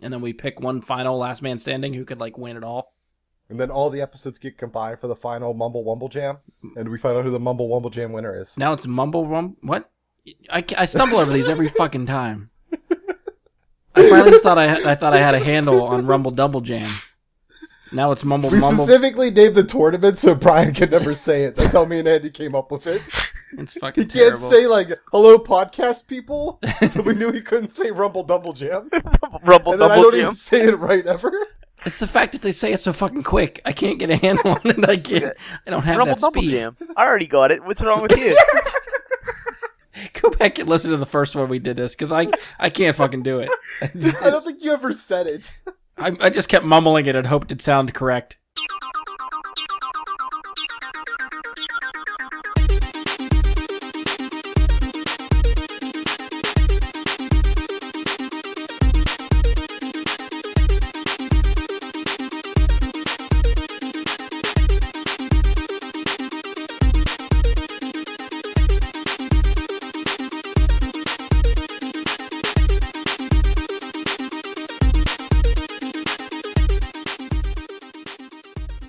and then we pick one final last man standing who could like win it all. And then all the episodes get combined for the final Mumble Wumble Jam, and we find out who the Mumble Wumble Jam winner is. Now it's Mumble Wumble. What? I stumble over these every fucking time. I finally thought I had a handle on Rumble Double Jam. Now it's Mumble We Mumble. specifically named the tournament so Brian could never say it. That's how me and Andy came up with it. It's fucking He can't terrible. say, like, hello, podcast people, so we knew he couldn't say Rumble Dumble Jam. Rumble And then I Double don't even Jam. say it right ever. It's the fact that they say it so fucking quick. I can't get a handle on it. I don't have Rumble that Double speed. Jam. I already got it. What's wrong with you? Go back and listen to the first one we did this, because I can't fucking do it. I don't think you ever said it. I just kept mumbling it and hoped it sounded correct.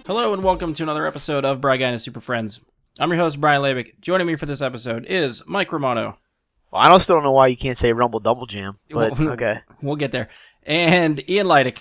Hello and welcome to another episode of Bry Guy and His Super Friends. I'm your host, Brian Labick. Joining me for this episode is Mike Romano. Well, I still don't know why you can't say Rumble Double Jam, but okay. We'll get there. And Ian Leidick.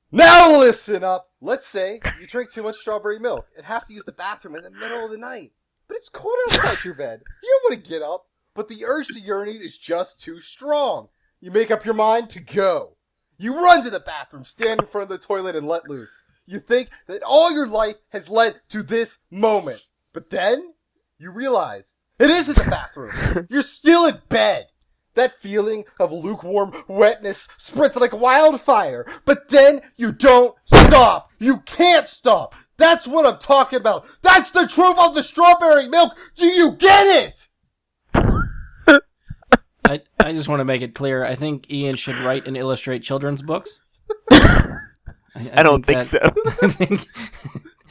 Now listen up. Let's say you drink too much strawberry milk and have to use the bathroom in the middle of the night. But it's cold outside your bed. You don't want to get up, but the urge to urinate is just too strong. You make up your mind to go. You run to the bathroom, stand in front of the toilet, and let loose. You think that all your life has led to this moment. But then, you realize, it isn't the bathroom. You're still in bed. That feeling of lukewarm wetness spreads like wildfire. But then, you don't stop. You can't stop. That's what I'm talking about. That's the truth of the strawberry milk. Do you get it? I just want to make it clear. I think Ian should write and illustrate children's books. I don't think so.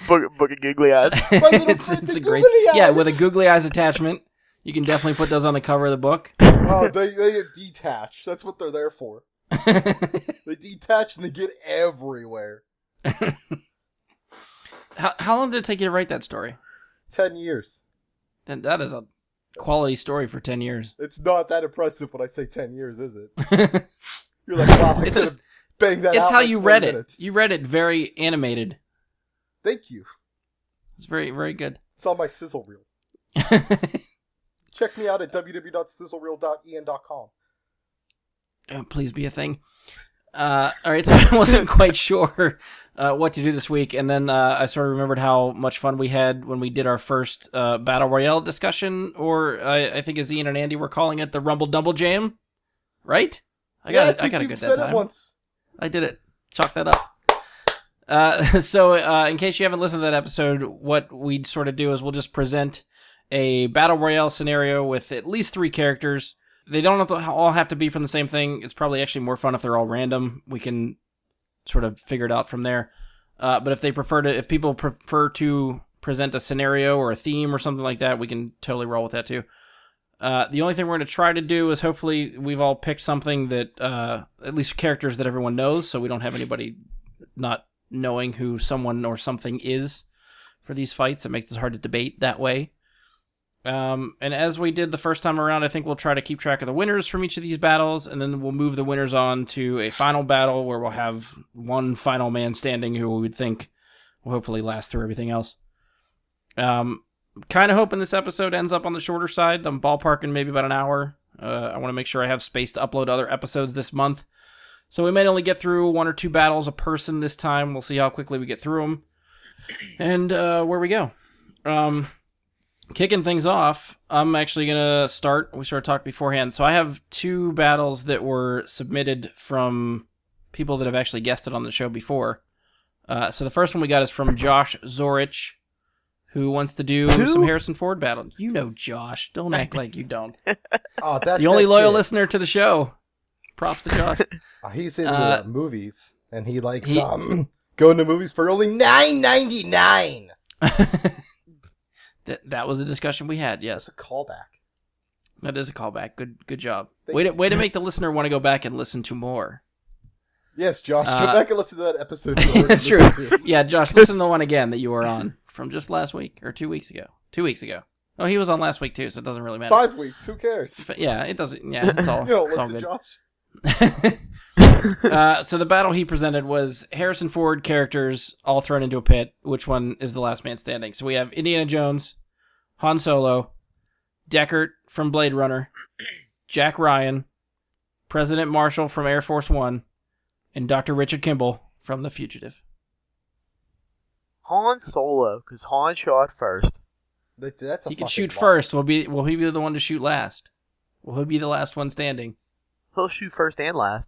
Book of googly eyes. It's a great, yeah, with a googly eyes attachment. You can definitely put those on the cover of the book. Oh, they get detached. That's what they're there for. They detach and they get everywhere. How long did it take you to write that story? 10 years. That is a quality story for 10 years. It's not that impressive when I say 10 years, is it? You're like, wow, I It's could just- have banged that It's out how in you 20 read minutes. it. You read it very animated. Thank you. It's very, very good. It's on my sizzle reel. Check me out at www.sizzlereel.en.com. Please be a thing. All right, so I wasn't quite sure what to do this week, and then I sort of remembered how much fun we had when we did our first Battle Royale discussion, or I think as Ian and Andy were calling it, the Rumble Double Jam, right? I got a good that said time. it once. I did it. Chalk that up. So in case you haven't listened to that episode, what we'd sort of do is we'll just present a Battle Royale scenario with at least 3 characters. They don't all have to be from the same thing. It's probably actually more fun if they're all random. We can sort of figure it out from there. But if people prefer to present a scenario or a theme or something like that, we can totally roll with that too. The only thing we're going to try to do is hopefully we've all picked something that, at least characters that everyone knows, so we don't have anybody not knowing who someone or something is for these fights. It makes it hard to debate that way. And as we did the first time around, I think we'll try to keep track of the winners from each of these battles, and then we'll move the winners on to a final battle where we'll have one final man standing who we would think will hopefully last through everything else. Kind of hoping this episode ends up on the shorter side. I'm ballparking maybe about an hour. I want to make sure I have space to upload other episodes this month. So we may only get through 1 or 2 battles a person this time. We'll see how quickly we get through them. And where we go. Kicking things off, I'm actually going to start. We sort of talked beforehand. So I have 2 battles that were submitted from people that have actually guested on the show before. So the first one we got is from Josh Zorich, who wants to do some Harrison Ford battle. You know Josh. Don't act like you don't. Oh, that's the only loyal kid. listener to the show. Props to Josh. He's into movies, and he likes going to movies for only $9.99. That was a discussion we had, yes. That's a callback. That is a callback. Good job. Way to make the listener want to go back and listen to more. Yes, Josh. Go back and listen to that episode. That's true. Yeah, Josh, listen to the one again that you were on from just last week or 2 weeks ago. 2 weeks ago. Oh, he was on last week too, so it doesn't really matter. 5 weeks. Who cares? Yeah, it doesn't. Yeah, it's all. You don't it's all listen, good. Josh. So the battle he presented was Harrison Ford characters all thrown into a pit. Which one is the last man standing? So we have Indiana Jones, Han Solo, Deckard from Blade Runner, Jack Ryan, President Marshall from Air Force One, and Dr. Richard Kimball from The Fugitive. Han Solo, because Han shot first. That's a He can fucking shoot lie. first. Will he be the one to shoot last? Will he be the last one standing? He'll shoot first and last.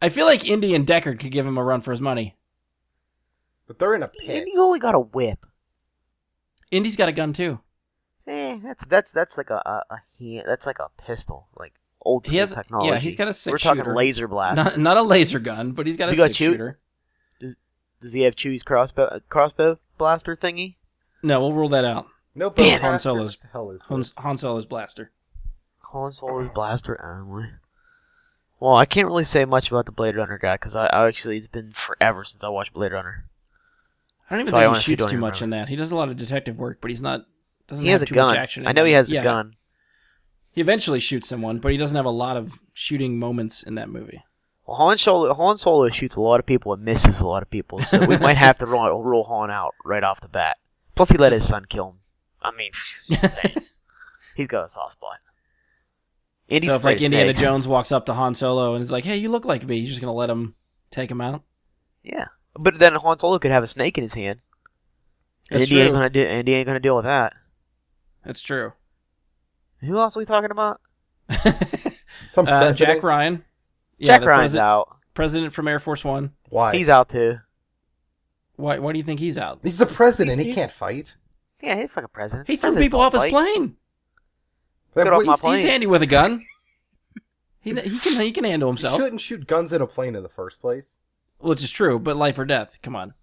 I feel like Indy and Deckard could give him a run for his money. But they're in a pit. And he only got a whip. Indy's got a gun too. That's like a hand. That's like a pistol, like old He has, technology. yeah, he's got a 6 We're shooter. talking laser blast. Not a laser gun, but he's got Does a he got 6 shoot? shooter. Does he have Chewie's crossbow blaster thingy? No, we'll rule that out. No, Damn. Han Han Solo's- What the hell is Han, this? Han Solo's blaster. Han Solo's blaster only. Well, I can't really say much about the Blade Runner guy because I actually it's been forever since I watched Blade Runner. I don't even So I think he honestly shoots don't too even much in that. He does a lot of detective work, but doesn't He have has a too gun. much action. I know he has Yeah. a gun. He eventually shoots someone, but he doesn't have a lot of shooting moments in that movie. Well, Han Solo shoots a lot of people and misses a lot of people, so we might have to rule Han out right off the bat. Plus, he let his son kill him. I mean, just saying. He's got a soft spot. Indy's So if like afraid of Indiana snakes. Jones walks up to Han Solo and is like, "Hey, you look like me," he's just gonna let him take him out. Yeah, but then Han Solo could have a snake in his hand. And That's Indy true. ain't gonna deal with that. That's true. Who else are we talking about? Some president. Jack Ryan. Jack the Ryan's out. President from Air Force One. Why? He's out too. Why do you think he's out? He's the president. He can't fight. Yeah, he's fucking president. He threw Presidents people don't off his fight. plane. Get off my He's- plane. He's handy with a gun. he can handle You himself, shouldn't shoot guns in a plane in the first place. which is true. But life or death. Come on.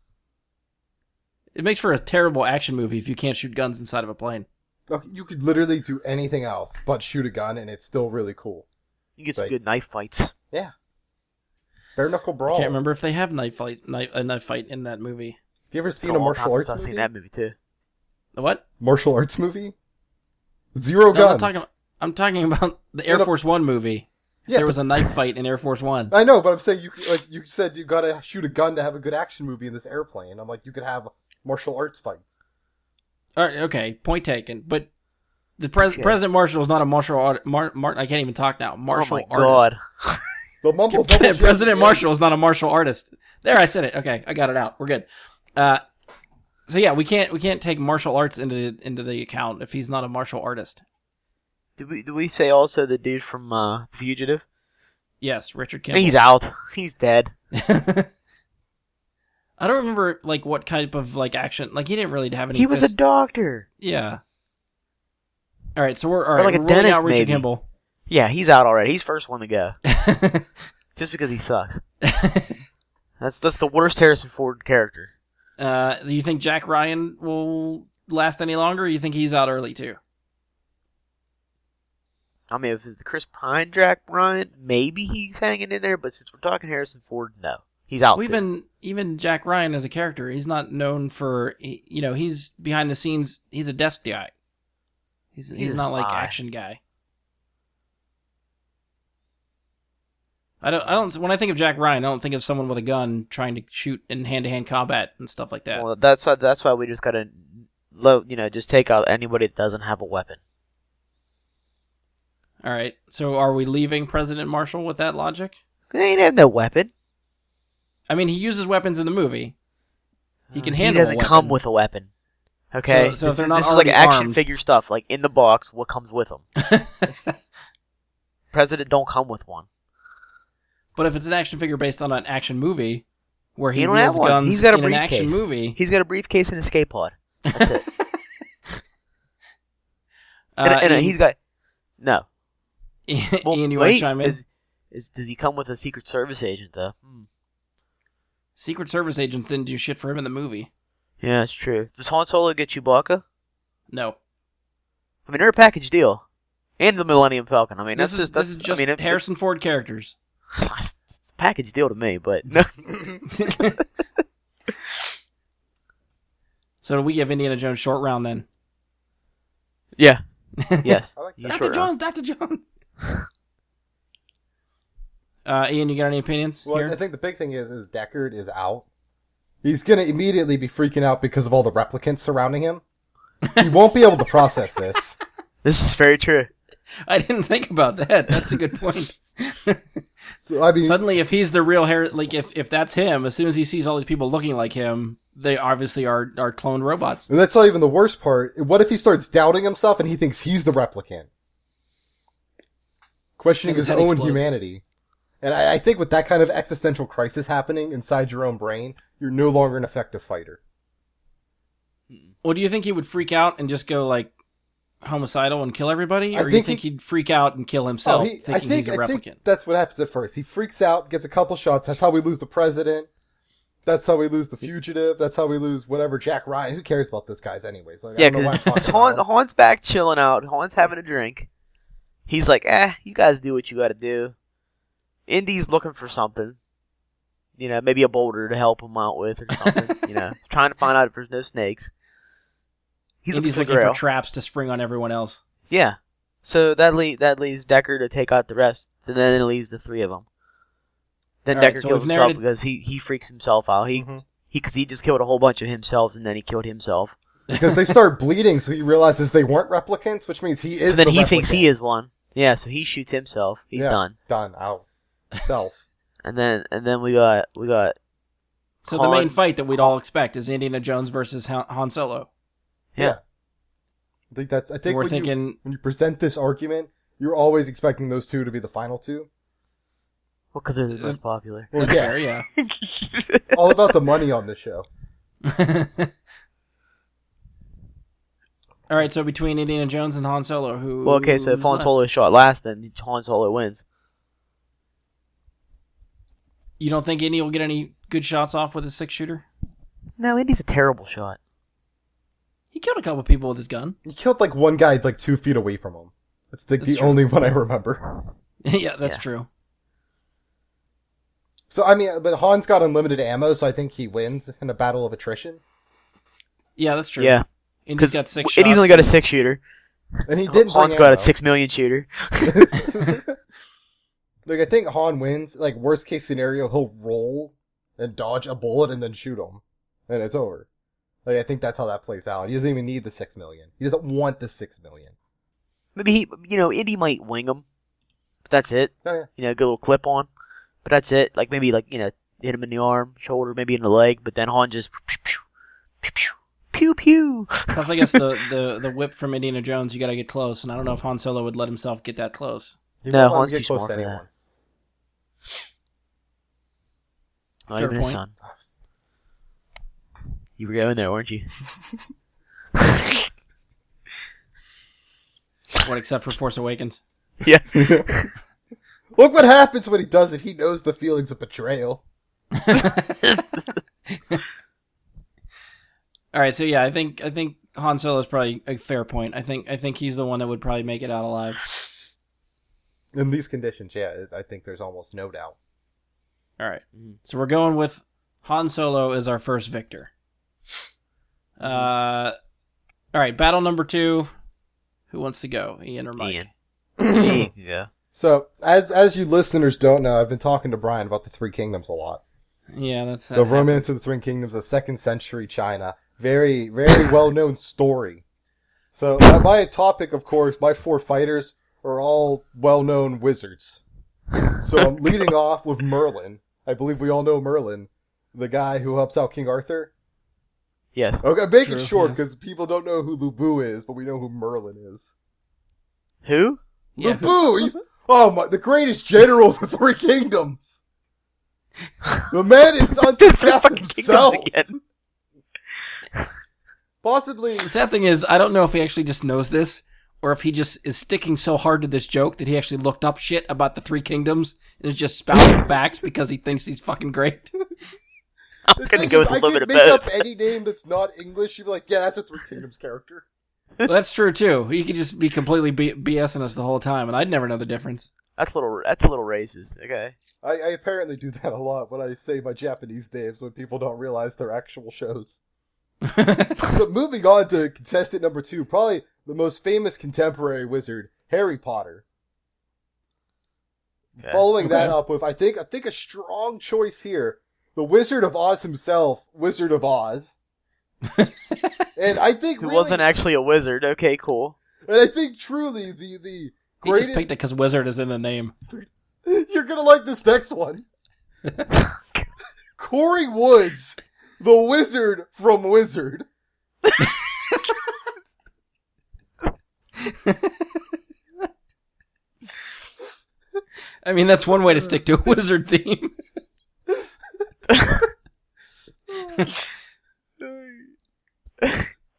It makes for a terrible action movie if you can't shoot guns inside of a plane. Look, you could literally do anything else but shoot a gun, and it's still really cool. You get some Right. good knife fights. Yeah. Bare knuckle I brawl. can't remember if they have a knife fight in that movie. Have you ever seen Been a long martial time arts since I've movie? seen that movie too. The what? Martial arts movie? Zero No, I'm guns. I'm talking about the Air In a- Force One movie. Yeah, There was but- a knife fight in Air Force One. I know, but I'm saying you said you gotta shoot a gun to have a good action movie in this airplane. I'm like, you could have martial arts fights. All right, okay, point taken. But the Okay. President Marshall is not a martial art. I can't even talk now. Martial oh my artist. god. The mumble double jam President at the Marshall end. is not a martial artist. There, I said it. Okay, I got it out. We're good. So yeah, we can't take martial arts into the account if he's not a martial artist. Did we say also the dude from Fugitive? Yes, Richard Kimball. He's out. He's dead. I don't remember like what type of like action. Like he didn't really have any. He was a doctor. Yeah. All right, so we're Or like a ruling dentist, out Richard maybe. Kimball. Yeah, he's out already. He's first one to go. Just because he sucks. That's the worst Harrison Ford character. Do you think Jack Ryan will last any longer? Or you think he's out early too? I mean, if it's the Chris Pine, Jack Ryan, maybe he's hanging in there. But since we're talking Harrison Ford, no, he's out. Well, too. even Jack Ryan as a character, he's not known for he's behind the scenes. He's a desk guy. He's He's a not like spy. action guy. I don't. When I think of Jack Ryan, I don't think of someone with a gun trying to shoot in hand-to-hand combat and stuff like that. Well, that's why we just gotta, just take out anybody that doesn't have a weapon. All right. So are we leaving President Marshall with that logic? He ain't have no weapon. I mean, he uses weapons in the movie. He can He handle. doesn't a weapon. come with a weapon. Okay, So if this, they're is- not this is like already action armed- figure stuff. Like in the box, what comes with them? President don't come with one. But if it's an action figure based on an action movie, where he He don't wields have one. guns He's got a in an action briefcase. movie, He's got a briefcase and escape pod. That's it. and Ian, he's got no. Well, Ian, you want to wait, chime in? does he come with a Secret Service agent though? Secret Service agents didn't do shit for him in the movie. Yeah, that's true. Does Han Solo get Chewbacca? No, I mean, they're a package deal, and the Millennium Falcon. I mean, this that's is just I mean, Harrison Ford characters. package deal to me, but no. So we give Indiana Jones short round then. Yeah. Yes. I like that. Dr. Jones, Dr. Jones. Ian, you got any opinions Well, here? I think the big thing is Deckard is out. He's going to immediately be freaking out because of all the replicants surrounding him. He won't be able to process this. This is very true. I didn't think about that. That's a good point. So, I mean, Suddenly, if he's the real hair, like if that's him, as soon as he sees all these people looking like him, they obviously are cloned robots. and that's not even the worst part. What if he starts doubting himself and he thinks he's the replicant? Questioning And his his head own explodes. humanity. And I think with that kind of existential crisis happening inside your own brain, you're no longer an effective fighter. Well, do you think he would freak out and just go like homicidal and kill everybody, I or do you think think he'd freak out and kill himself, I thinking think he's a replicant? that's what happens at first. He freaks out, gets a couple shots. That's how we lose the president. That's how we lose the fugitive. That's how we lose whatever Jack Ryan. Who cares about those guys anyways? Like, Yeah, I don't know why I'm because talking about them. Han's back chilling out. Han's having a drink. He's like, you guys do what you gotta do. Indy's looking for something. You know, maybe a boulder to help him out with or something. You know, trying to find out if there's no snakes. He's Indy's looking looking for for traps to spring on everyone else. Yeah. So that leaves Deckard to take out the rest, and then it leaves the three of them. Then All right, Deckard so kills we've himself narrated- because he freaks himself out. Mhm. Because he just killed a whole bunch of himself, and then he killed himself. Because they start bleeding, so he realizes they weren't replicants, which means he is And then the he thinks he replicant. is one. Yeah, so he shoots himself. He's Yeah. done. Done. Out. Self. And then we got So the main fight that we'd all expect is Indiana Jones versus Han Solo. Yeah. I think We're when thinking, you present this argument, you're always expecting those two to be the final two. well, because they're the most popular. Well, that's yeah. fair, yeah. It's all about the money on this show. All right, so between Indiana Jones and Han Solo, who? Well, okay, so if Han left? Solo is shot last, then Han Solo wins. You don't think Indy will get any good shots off with his 6-shooter? No, Indy's a terrible shot. He killed a couple people with his gun. He killed like one guy like 2 feet away from him. That's the That's true. only one I remember. Yeah, that's Yeah. true. So, I mean, but Han's got unlimited ammo, so I think he wins in a battle of attrition. Yeah, that's true. Yeah, Indy's because got 6 shots. Indy's only got a 6-shooter. And he didn't Han's bring got a ammo. 6 million shooter. Like, I think Han wins. Like, worst case scenario, he'll roll and dodge a bullet and then shoot him. And it's over. Like, I think that's how that plays out. He doesn't even need the 6 million. He doesn't want the 6 million. Maybe Indy might wing him. But that's it. Oh, yeah. Get a little clip on. But that's it. Like, maybe, hit him in the arm, shoulder, maybe in the leg. But then Han just pew, pew, pew, pew, pew. Plus, I guess the whip from Indiana Jones, you got to get close, and I don't know if Han Solo would let himself get that close. He No, won't let him Han's get too close smart to for that. anyone. Not Fair even his point. son. You were going there, weren't you? What, except for Force Awakens? Yeah. Look what happens when he does it. He knows the feelings of betrayal. All right, so yeah, I think Han Solo is probably a fair point. I think he's the one that would probably make it out alive. In these conditions, yeah, I think there's almost no doubt. All right, so we're going with Han Solo as our first victor. All right, battle number 2. Who wants to go, Ian or Mike? Ian. Yeah. So, as you listeners don't know, I've been talking to Brian about the Three Kingdoms a lot. Yeah, that's The Romance of the Three Kingdoms, a 2nd century China. Very, very well-known story. So, my topic, of course, my 4 fighters are all well-known wizards. So I'm leading off with Merlin. I believe we all know Merlin, the guy who helps out King Arthur. Yes. Okay, make it True, short, yes. because people don't know who Lu Bu is, but we know who Merlin is. Who? Yeah, Lu Bu, he's the greatest general of the Three Kingdoms. The man is unto death Fucking himself. Kingdoms again. Possibly, The sad thing is, I don't know if he actually just knows this, or if he just is sticking so hard to this joke that he actually looked up shit about the Three Kingdoms and is just spouting facts because he thinks he's fucking great. I'm the gonna thing go is, with a I little could bit of make both. up any name that's not English. You'd be like, yeah, that's a Three Kingdoms character. Well, that's true too. He could just be completely BSing us the whole time, and I'd never know the difference. That's a little racist. Okay. I apparently do that a lot when I say my Japanese names when people don't realize they're actual shows. So moving on to contestant number 2, probably the most famous contemporary wizard, Harry Potter. Okay. Following that up with, I think a strong choice here, the Wizard of Oz himself, Wizard of Oz. And I think who wasn't actually a wizard. Okay, cool. And I think truly the greatest... He just picked it because wizard is in the name. You're gonna like this next one. Corey Woods, the wizard from Wizard. I mean, that's one way to stick to a wizard theme.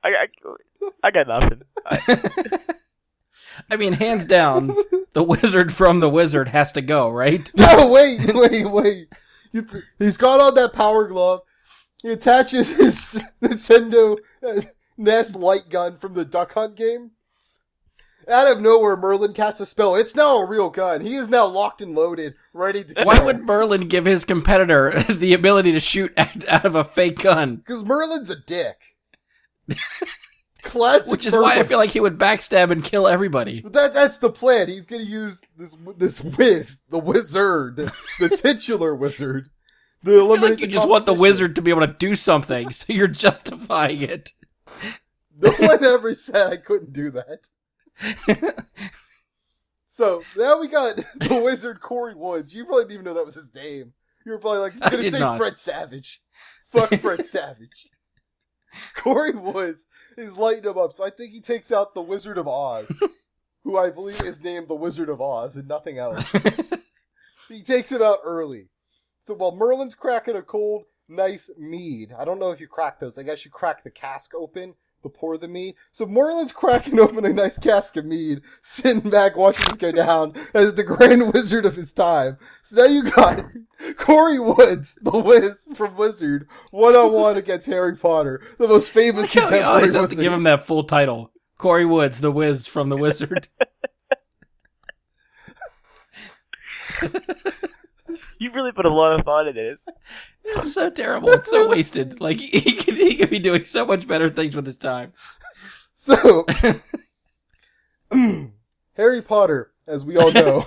I got nothing. I mean, hands down, the wizard from the wizard has to go, right? No, wait. He's got on that power glove. He attaches his Nintendo NES light gun from the Duck Hunt game. Out of nowhere, Merlin casts a spell. It's now a real gun. He is now locked and loaded, ready to kill. Why would Merlin give his competitor the ability to shoot out of a fake gun? Because Merlin's a dick. Classic. Which is why I feel like he would backstab and kill everybody. That's the plan. He's gonna use this the wizard, the titular wizard. I feel like you just want the wizard to be able to do something, so you're justifying it. No one ever said I couldn't do that. So now we got the wizard Corey Woods. You probably didn't even know that was his name. You were probably like, he's gonna say Fred Savage. Fuck Fred Savage. Corey Woods is lighting him up, so I think he takes out the Wizard of Oz, who I believe is named the Wizard of Oz and nothing else. He takes him out early. So while Merlin's cracking a cold, nice mead, I don't know if you crack those. I guess you crack the cask open to pour the mead. So Merlin's cracking open a nice cask of mead, sitting back watching this go down as the grand wizard of his time. So now you got Corey Woods, the Wiz from Wizard, 1-on-1 against Harry Potter, the most famous contemporary wizard. always have to give him that full title. Corey Woods, the Wiz from the Wizard. You really put a lot of thought into this. It's so terrible. It's so wasted. Like, he could be doing so much better things with his time. So, Harry Potter, as we all know,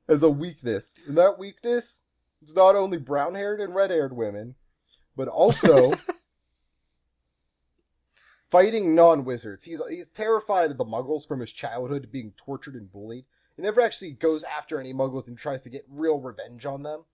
has a weakness. And that weakness is not only brown-haired and red-haired women, but also fighting non-wizards. He's terrified of the muggles from his childhood being tortured and bullied. He never actually goes after any muggles and tries to get real revenge on them.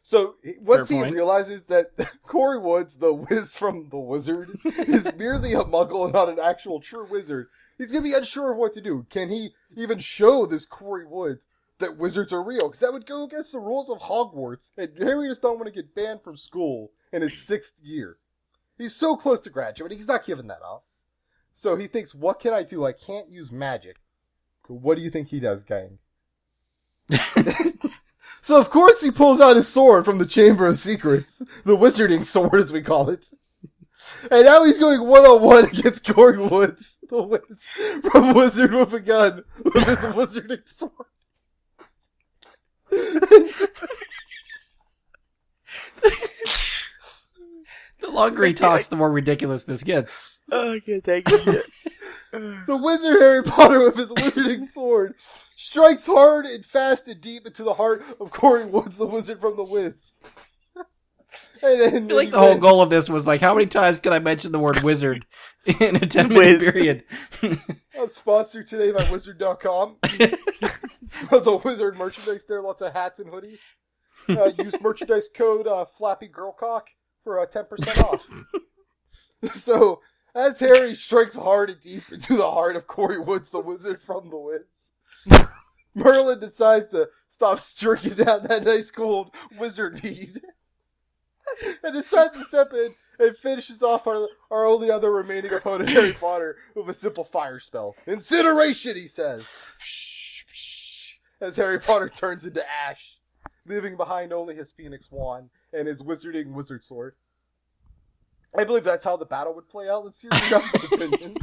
So once he realizes that Corey Woods, the Wiz from the Wizard, is merely a muggle and not an actual true wizard, he's going to be unsure of what to do. Can he even show this Corey Woods that wizards are real? Because that would go against the rules of Hogwarts, and Harry just don't want to get banned from school in his 6th year. He's so close to graduating, he's not giving that up. So he thinks, what can I do? I can't use magic. What do you think he does, gang? So, of course, he pulls out his sword from the Chamber of Secrets. The wizarding sword, as we call it. And now he's going 1-on-1 against Corey Woods, the Wiz from Wizard with a gun, with his wizarding sword. The longer he talks, the more ridiculous this gets. Oh, I can't take it. The wizard Harry Potter with his wizarding sword strikes hard and fast and deep into the heart of Corey Woods, the wizard from the Wiz. And then I feel like the whole goal of this was like, how many times can I mention the word wizard in a 10-minute period? I'm sponsored today by Wizard.com. Lots of wizard merchandise there, lots of hats and hoodies. Use merchandise code FlappyGirlCock for 10% off. So, as Harry strikes hard and deep into the heart of Corey Woods, the wizard from the Wiz, Merlin decides to stop drinking down that nice cold wizard mead and decides to step in and finishes off our only other remaining opponent, Harry Potter, with a simple fire spell. Incineration, he says, as Harry Potter turns into ash, leaving behind only his phoenix wand and his wizarding wizard sword. I believe that's how the battle would play out. Let's hear your guys' opinion.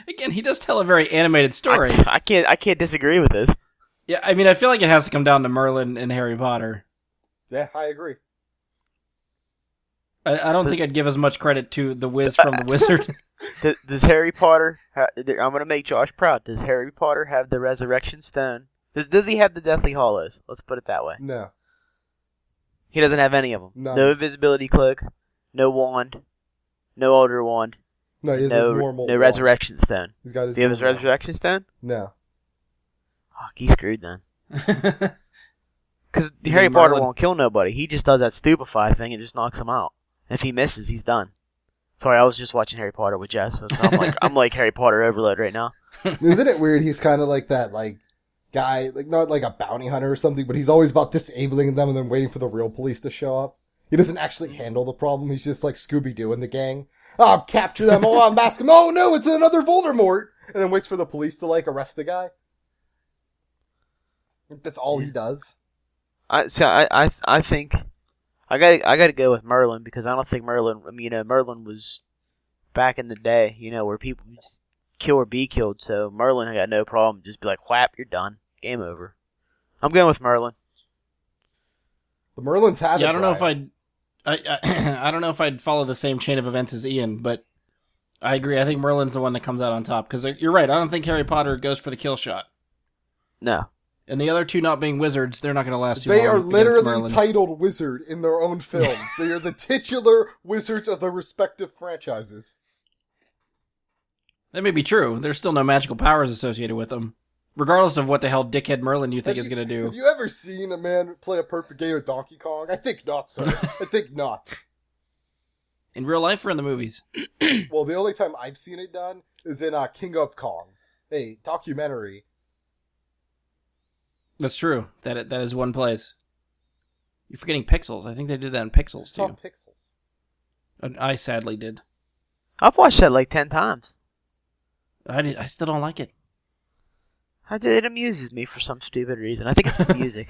Again, he does tell a very animated story. I can't disagree with this. Yeah, I mean, I feel like it has to come down to Merlin and Harry Potter. Yeah, I agree. I don't think I'd give as much credit to the Wiz from the Wizard. Does Harry Potter... I'm going to make Josh proud. Does Harry Potter have the Resurrection Stone? Does he have the Deathly Hallows? Let's put it that way. No. He doesn't have any of them. No invisibility cloak, no wand, no Elder Wand, No, he has no his normal no wand. Resurrection Stone. He's got his Do you have his normal Resurrection Stone? No. Fuck, he's screwed then. Because You Harry think Potter Merlin- won't kill nobody. He just does that stupefy thing and just knocks him out. If he misses, he's done. Sorry, I was just watching Harry Potter with Jess, so I'm like Harry Potter overload right now. Isn't it weird? He's kind of like that, like, guy, like, not like a bounty hunter or something, but he's always about disabling them and then waiting for the real police to show up. He doesn't actually handle the problem. He's just like Scooby-Doo in the gang. Oh, capture them. Oh, unmask them. Oh, no, it's another Voldemort. And then waits for the police to, like, arrest the guy. That's all he does. I think I gotta go with Merlin because I don't think Merlin. I mean, Merlin was back in the day, where people just kill or be killed. So Merlin had no problem. Just be like, whap, you're done. Game over. I'm going with Merlin. The Merlins have it, I don't know if Brian. I don't know if I'd follow the same chain of events as Ian, but I agree. I think Merlin's the one that comes out on top because you're right. I don't think Harry Potter goes for the kill shot. No. And the other two not being wizards, they're not going to last too They long. are against literally Merlin. titled wizard in their own film. They are the titular wizards of their respective franchises. That may be true. There's still no magical powers associated with them, regardless of what the hell dickhead Merlin you think is going to do. Have you ever seen a man play a perfect game of Donkey Kong? I think not, sir. I think not. In real life or in the movies? Well, the only time I've seen it done is in King of Kong, a documentary. That's true. That is one place. You're forgetting Pixels. I think they did that in Pixels It's on too. Pixels. I sadly did. I've watched that like 10 times. I still don't like it. It amuses me for some stupid reason. I think it's the music.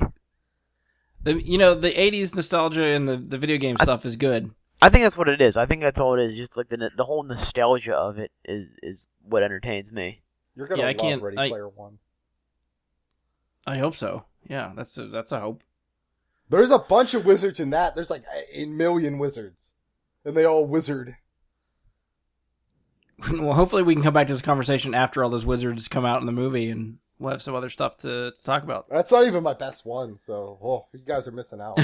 The 80s nostalgia and the video game stuff is good. I think that's what it is. I think that's all it is. Just like the whole nostalgia of it is what entertains me. You're gonna Yeah, I love can't- Ready I- Player One. I hope so. Yeah, that's a hope. There's a bunch of wizards in that. There's like a million wizards, and they all wizard. Well, hopefully we can come back to this conversation after all those wizards come out in the movie, and we'll have some other stuff to talk about. That's not even my best one, so you guys are missing out.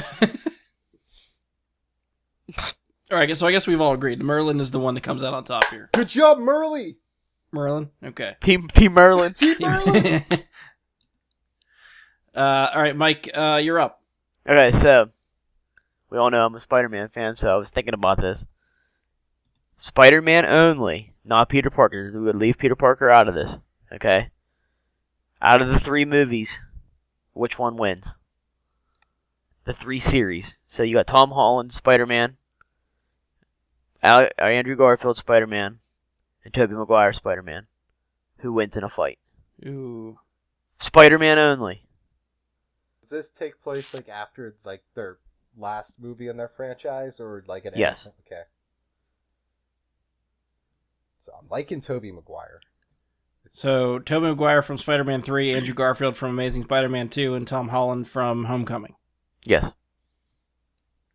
All right, so I guess we've all agreed. Merlin is the one that comes out on top here. Good job, Merly. Merlin? Okay. Team Merlin. Team Merlin. All right, Mike, you're up. Okay, so we all know I'm a Spider-Man fan, so I was thinking about this. Spider-Man only, not Peter Parker. We would leave Peter Parker out of this. Okay. Out of the 3 movies, which one wins? The 3 series. So you got Tom Holland, Spider-Man, Andrew Garfield, Spider-Man, and Tobey Maguire, Spider-Man. Who wins in a fight? Ooh. Spider-Man only. Does this take place like after like their last movie in their franchise, or like an Yes. Okay. So I'm liking Tobey Maguire. So, Tobey Maguire from Spider-Man 3, Andrew Garfield from Amazing Spider-Man 2, and Tom Holland from Homecoming. Yes.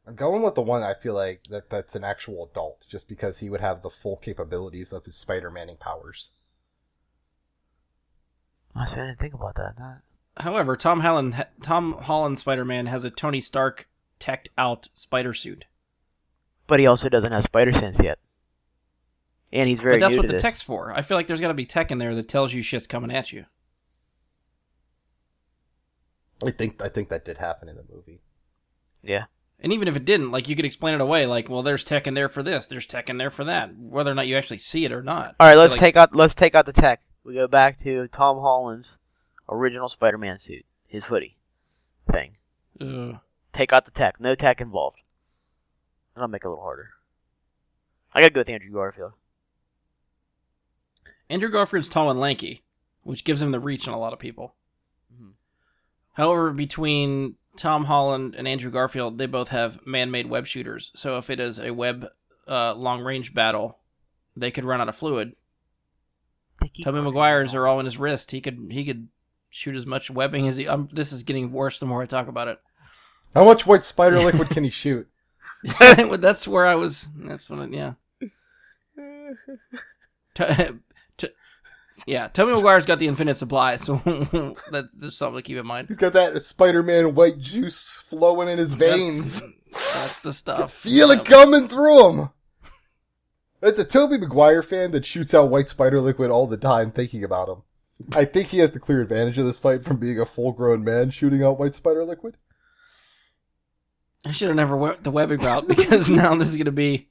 I'm going with the one I feel like that's an actual adult, just because he would have the full capabilities of his Spider-Maning powers. I said I didn't think about that. However, Tom Holland Spider-Man has a Tony Stark teched out spider suit. But he also doesn't have spider sense yet. And he's very But that's new what to the this. tech's for. I feel like there's got to be tech in there that tells you shit's coming at you. I think that did happen in the movie. Yeah. And even if it didn't, like, you could explain it away, like, well, there's tech in there for this, there's tech in there for that, whether or not you actually see it or not. All right, So, let's like, take out the tech. We go back to Tom Holland's original Spider-Man suit, his hoodie thing. Take out the tech. No tech involved. That'll make it a little harder. I gotta go with Andrew Garfield. Andrew Garfield's tall and lanky, which gives him the reach on a lot of people. Mhm. However, between Tom Holland and Andrew Garfield, they both have man-made web shooters. So if it is a web long-range battle, they could run out of fluid Tobey Maguire's are all in his wrist. He could shoot as much webbing as he. This is getting worse the more I talk about it. How much white spider liquid can he shoot? That's where I was. That's what. Yeah. Yeah, Tobey Maguire's got the infinite supply, so that's just something to keep in mind. He's got that Spider-Man white juice flowing in his veins. That's the stuff. Feel it coming through him. It's a Tobey Maguire fan that shoots out white spider liquid all the time thinking about him. I think he has the clear advantage of this fight from being a full-grown man shooting out white spider liquid. I should have never went the webbing route, because now this is going to be...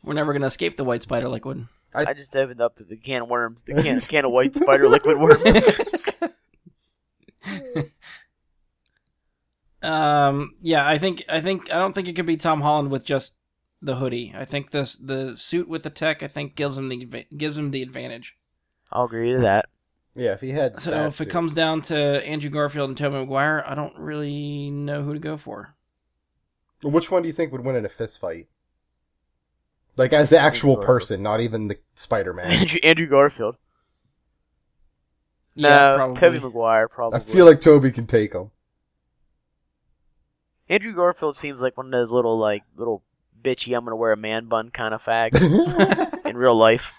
We're never going to escape the white spider liquid. I just opened up the can of worms. The can of white spider liquid worms. Yeah, I don't think it could be Tom Holland with just the hoodie. I think the suit with the tech, I think gives him the advantage. I'll agree to that. Yeah, if he had. So if it comes down to Andrew Garfield and Tobey Maguire, I don't really know who to go for. Which one do you think would win in a fist fight? Like, as the actual person, not even the Spider-Man. Andrew Garfield. Yeah, no, probably. Tobey Maguire, probably. I feel like Tobey can take him. Andrew Garfield seems like one of those little bitchy, I'm gonna wear a man bun kind of fag in real life.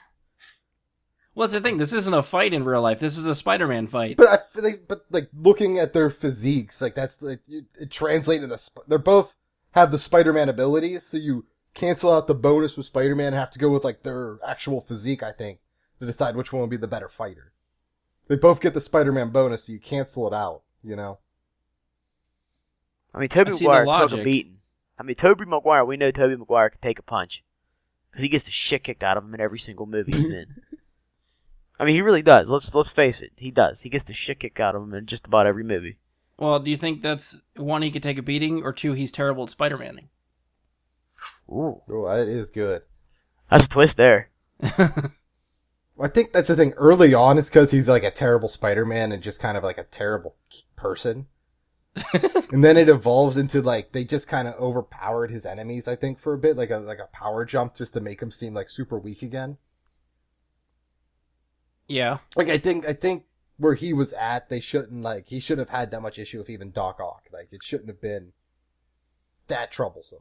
Well, that's the thing. This isn't a fight in real life. This is a Spider-Man fight. But I feel like, looking at their physiques, like, that's, like, it translates into, they both have the Spider-Man abilities, so you cancel out the bonus with Spider-Man and have to go with, like, their actual physique, I think, to decide which one would be the better fighter. They both get the Spider-Man bonus, so you cancel it out, you know? I mean, Tobey Maguire took a beating. I mean, Tobey Maguire, we know Tobey Maguire can take a punch. Because he gets the shit kicked out of him in every single movie he's in. I mean, he really does. Let's face it. He does. He gets the shit kicked out of him in just about every movie. Well, do you think that's, one, he could take a beating, or two, he's terrible at Spider-Manning? Ooh. Oh, that is good. That's a twist there. I think that's the thing. Early on, it's because he's like a terrible Spider-Man and just kind of like a terrible person. And then it evolves into like, they just kind of overpowered his enemies, I think, for a bit. Like a power jump just to make him seem like super weak again. Yeah. Like, I think where he was at, he shouldn't have had that much issue with even Doc Ock. Like, it shouldn't have been that troublesome.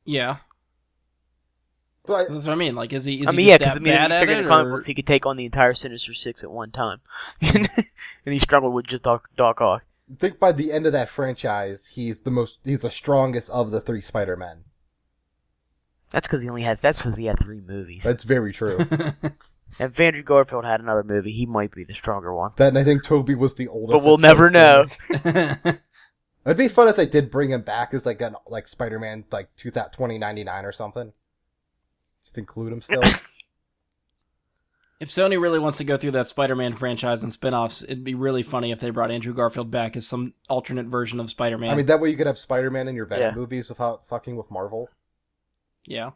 Yeah. So That's what I mean. Like, is he just yeah, that bad at it? In the comic books, he could take on the entire Sinister Six at one time. And he struggled with just Doc Ock. I think by the end of that franchise, he's the strongest of the three Spider-Men. That's because he had 3 movies. That's very true. If Andrew Garfield had another movie, he might be the stronger one. That, and I think Tobey was the oldest. But we'll never know. It'd be fun if they did bring him back as like Spider-Man, like 2099 or something. Just include him still. If Sony really wants to go through that Spider-Man franchise and spin-offs, it'd be really funny if they brought Andrew Garfield back as some alternate version of Spider-Man. I mean, that way you could have Spider-Man in your Venom movies without fucking with Marvel. Yeah.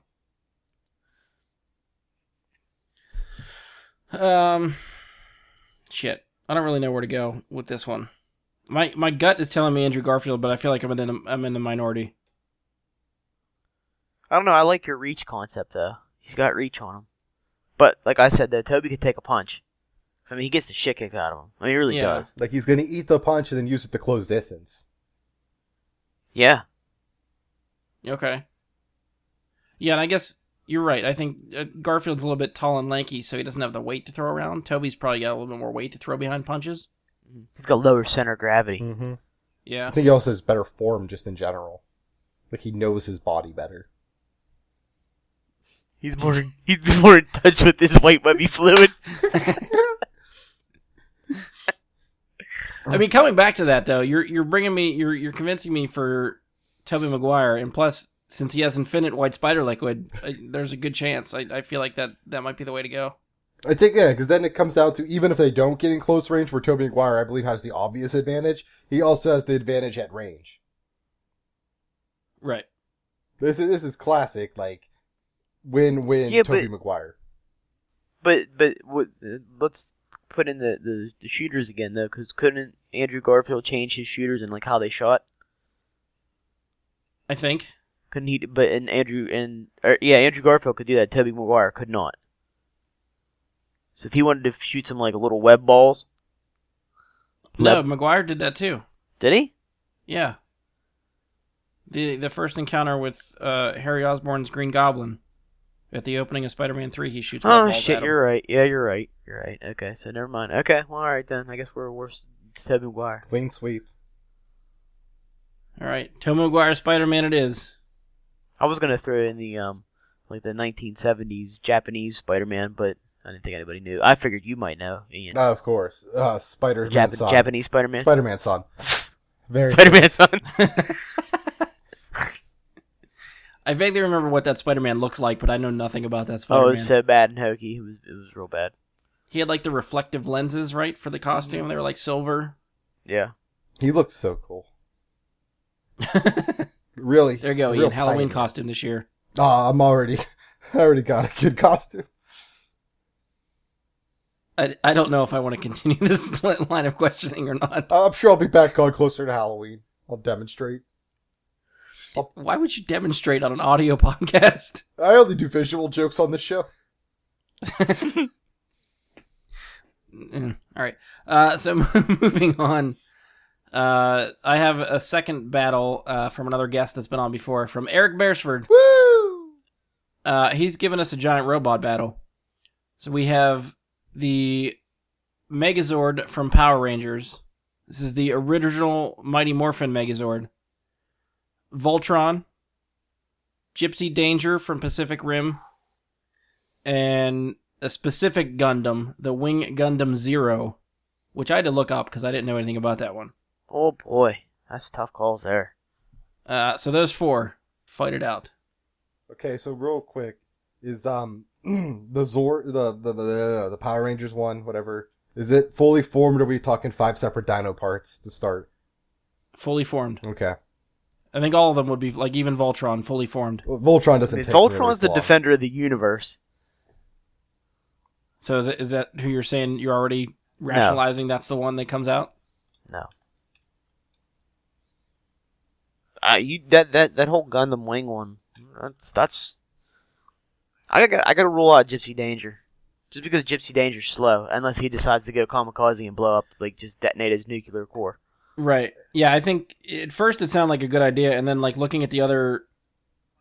Shit. I don't really know where to go with this one. My gut is telling me Andrew Garfield, but I feel like I'm in the minority. I don't know. I like your reach concept, though. He's got reach on him. But, like I said, though, Tobey could take a punch. I mean, he gets the shit kicked out of him. I mean, he really does. Like, he's going to eat the punch and then use it to close distance. Yeah. Okay. Yeah, and I guess you're right. I think Garfield's a little bit tall and lanky, so he doesn't have the weight to throw around. Tobey's probably got a little bit more weight to throw behind punches. He's got lower center of gravity. Mm-hmm. Yeah. I think he also has better form just in general. Like, he knows his body better. He's more in touch with his white webby fluid. I mean, coming back to that though, you're convincing me for Tobey Maguire, and plus, since he has infinite white spider liquid, there's a good chance. I feel like that might be the way to go. I think, yeah, because then it comes down to, even if they don't get in close range, where Tobey Maguire, I believe, has the obvious advantage, he also has the advantage at range. Right. This is classic, like, win Tobey Maguire. But let's put in the shooters again, though, because couldn't Andrew Garfield change his shooters and, like, how they shot? I think. Couldn't he? But Andrew Garfield could do that. Tobey Maguire could not. So if he wanted to shoot some like little web balls, No, Maguire did that too. did he? Yeah. The first encounter with Harry Osborn's Green Goblin at the opening of Spider-Man 3, he shoots web Oh balls shit, at him. you're right. Yeah, you're right. You're right. Okay, so never mind. Okay, well, all right then. I guess we're Tobey Maguire. Clean sweep. All right, Tobey Maguire Spider-Man it is. I was gonna throw in the like the 1970s Japanese Spider-Man, but I didn't think anybody knew. I figured you might know, Ian. Of course. Spider-Man son. Japanese Spider-Man. Spider-Man son. Very Spider-Man son. I vaguely remember what that Spider-Man looks like, but I know nothing about that Oh, Spider-Man. it was so bad and hokey. It was real bad. He had like the reflective lenses, right, for the costume. They were like silver. Yeah. He looked so cool. Really. There you go, real Ian. Halloween pioneer. costume this year. I already got a good costume. I don't know if I want to continue this line of questioning or not. I'm sure I'll be back on closer to Halloween. I'll demonstrate. Why would you demonstrate on an audio podcast? I only do visual jokes on this show. All right. So moving on. I have a second battle from another guest that's been on before, from Eric Beresford. Woo! He's given us a giant robot battle. So we have the Megazord from Power Rangers. This is the original Mighty Morphin Megazord. Voltron, Gypsy Danger from Pacific Rim, and a specific Gundam, the Wing Gundam Zero, which I had to look up because I didn't know anything about that one. Oh boy, that's tough calls there. So those four, fight it out. Okay, so real quick, is the Zord, the Power Rangers one, whatever, is it fully formed, or are we talking 5 separate dino parts to start? Fully formed. Okay. I think all of them would be, like even Voltron, fully formed. Well, Voltron doesn't take Voltron's the long. defender of the universe. So is that who you're saying you're already rationalizing that's the one that comes out? No. That whole Gundam Wing one. That's. I gotta rule out Gypsy Danger, just because Gypsy Danger's slow, unless he decides to go kamikaze and blow up, like just detonate his nuclear core. Right. Yeah, I think at first it sounded like a good idea, and then like looking at the other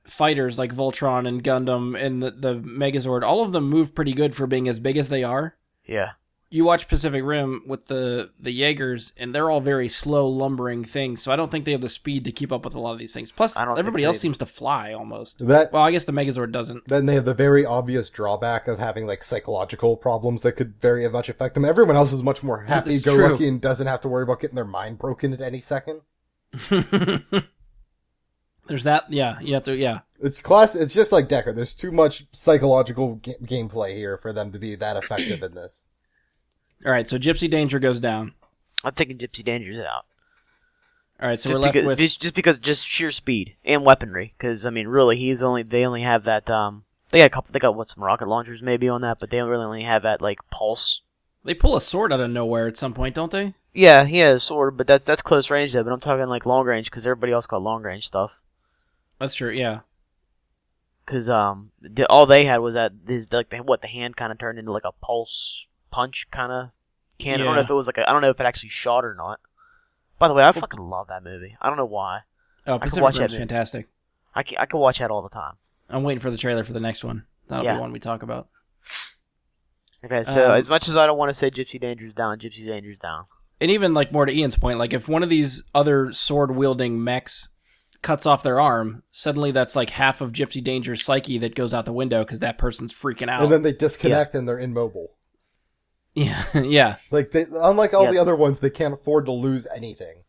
fighters like Voltron and Gundam and the Megazord, all of them move pretty good for being as big as they are. Yeah. You watch Pacific Rim with the Jaegers, and they're all very slow, lumbering things, so I don't think they have the speed to keep up with a lot of these things. Plus, everybody else seems to fly, almost. Well, I guess the Megazord doesn't. Then they have the very obvious drawback of having, like, psychological problems that could very much affect them. Everyone else is much more happy-go-lucky and doesn't have to worry about getting their mind broken at any second. There's that, yeah, you have to, yeah. It's just like Decker. There's too much psychological gameplay here for them to be that effective in this. All right, so Gypsy Danger goes down. I'm thinking Gypsy Danger's out. All right, so we're left with just sheer speed and weaponry. Because I mean, really, they only have that. They got some rocket launchers maybe on that, but they really only have that like pulse. They pull a sword out of nowhere at some point, don't they? Yeah, he has a sword, but that's close range though. But I'm talking like long range because everybody else got long range stuff. That's true, yeah. Because all they had was that the hand kind of turned into like a pulse punch kind of cannon. Yeah. I don't know if it was I don't know if it actually shot or not. By the way, I fucking love that movie. I don't know why. Oh, Pacific Rim's fantastic. I could watch that all the time. I'm waiting for the trailer for the next one. That'll be one we talk about. Okay, so as much as I don't want to say Gypsy Danger's down, Gypsy Danger's down. And even like more to Ian's point, like if one of these other sword-wielding mechs cuts off their arm, suddenly that's like half of Gypsy Danger's psyche that goes out the window because that person's freaking out. And then they disconnect and they're immobile. Yeah, yeah. Like unlike all the other ones, they can't afford to lose anything.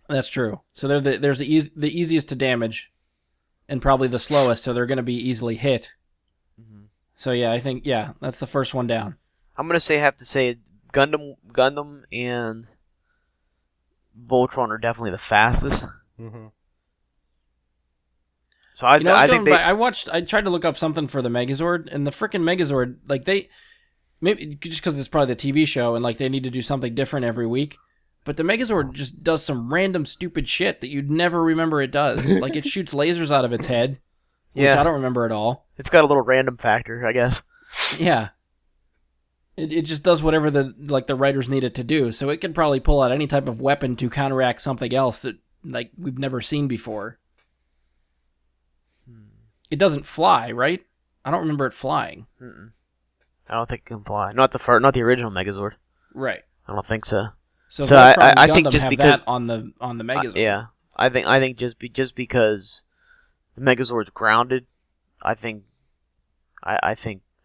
That's true. So they're the easiest to damage, and probably the slowest. So they're going to be easily hit. Mm-hmm. So yeah, I think that's the first one down. I'm gonna have to say Gundam and Voltron are definitely the fastest. Mm-hmm. So I tried to look up something for the Megazord, and the frickin' Megazord, like maybe just because it's probably the TV show, and like they need to do something different every week. But the Megazord just does some random stupid shit that you'd never remember it does. Like it shoots lasers out of its head, which I don't remember at all. It's got a little random factor, I guess. Yeah. It just does whatever the writers need it to do. So it could probably pull out any type of weapon to counteract something else that like we've never seen before. It doesn't fly, right? I don't remember it flying. Mm-mm. I don't think it can fly. Not the original Megazord. Right. I don't think so. So I Gundam think just have because that on the Megazord. yeah, I think just because the Megazord's grounded, I think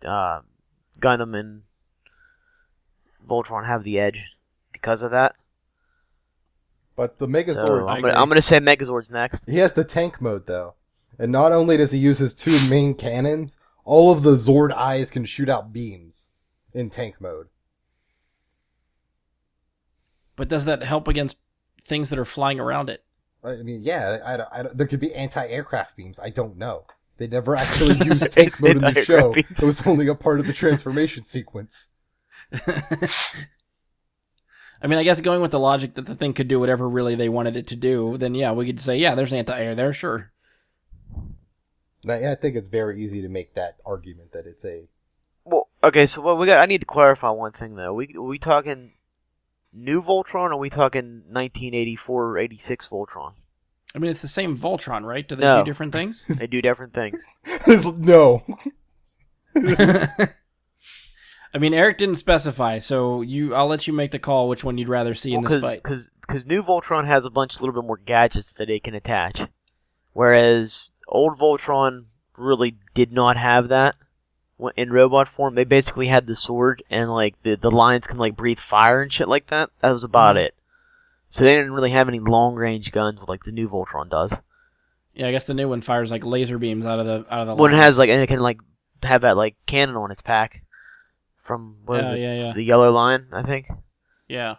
Gundam and Voltron have the edge because of that. But the Megazord, So I'm gonna say Megazord's next. he has the tank mode though, and not only does he use his two main cannons, all of the Zord eyes can shoot out beams in tank mode. But does that help against things that are flying around it? I mean, yeah, there could be anti-aircraft beams. I don't know. They never actually used tank mode in the show. It was only a part of the transformation sequence. I mean, I guess going with the logic that the thing could do whatever really they wanted it to do, then yeah, we could say, yeah, there's anti-air there, sure. I think it's very easy to make that argument that it's a... Well, okay, so what we got? I need to clarify one thing though. Are we talking new Voltron, or are we talking 1984 or 86 Voltron? I mean, it's the same Voltron, right? Do they No. do different things? They do different things. No. I mean, Eric didn't specify, so I'll let you make the call which one you'd rather see in this fight. Because new Voltron has a little bit more gadgets that it can attach, whereas old Voltron really did not have that in robot form. They basically had the sword, and like the lines can like breathe fire and shit like that. That was about it. So they didn't really have any long range guns like the new Voltron does. Yeah, I guess the new one fires like laser beams out of the One line. has like, and it can like have that like cannon on its pack from the yellow line, I think. Yeah.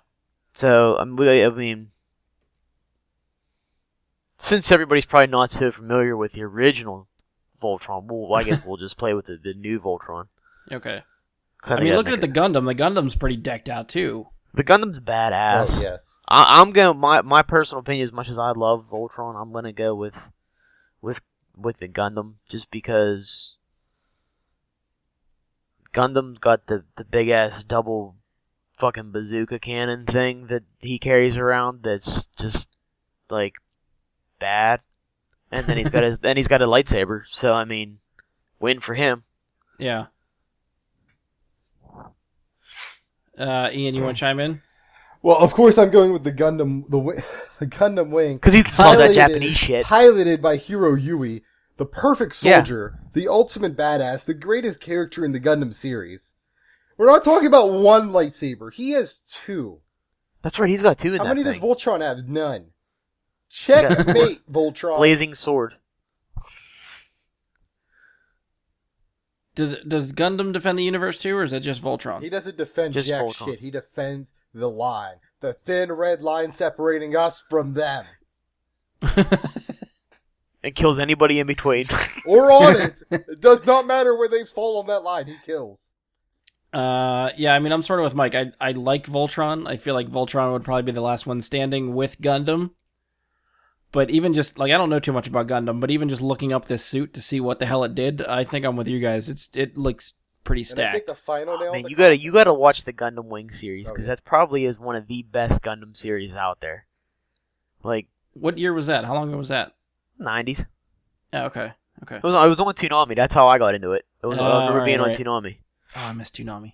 So I mean, since everybody's probably not so familiar with the original Voltron, I guess we'll just play with the new Voltron. Okay. I mean, looking at the Gundam's pretty decked out too. The Gundam's badass. Oh, yes. I'm going. My personal opinion, as much as I love Voltron, I'm gonna go with the Gundam, just because Gundam's got the big ass double fucking bazooka cannon thing that he carries around. That's just like bad. And then he's got a lightsaber. So I mean, win for him. Yeah. Ian, you want to chime in? Well, of course I'm going with the Gundam, the Gundam Wing. Because he saw that Japanese shit. Piloted by Hiro Yui, the perfect soldier, the ultimate badass, the greatest character in the Gundam series. We're not talking about one lightsaber. He has two. That's right, he's got two in How that many thing. does Voltron have? None. Checkmate, Voltron. Blazing sword. Does Gundam defend the universe too, or is it just Voltron? He doesn't defend Just jack Voltron. shit. He defends the line. The thin red line separating us from them. And kills anybody in between. Or on it. It does not matter where they fall on that line. He kills. Yeah, I mean, I'm sort of with Mike. I like Voltron. I feel like Voltron would probably be the last one standing with Gundam. But even just, like, I don't know too much about Gundam, but even just looking up this suit to see what the hell it did, I think I'm with you guys. It looks pretty And I think stacked. the final nail. Man, in the you gotta watch the Gundam Wing series, because Okay. that's probably is one of the best Gundam series out there. Like, What year was that? How long ago was that? 90s. Yeah, okay. It was on Toonami. That's how I got into it. I remember being on right. Toonami. Oh, I missed Toonami.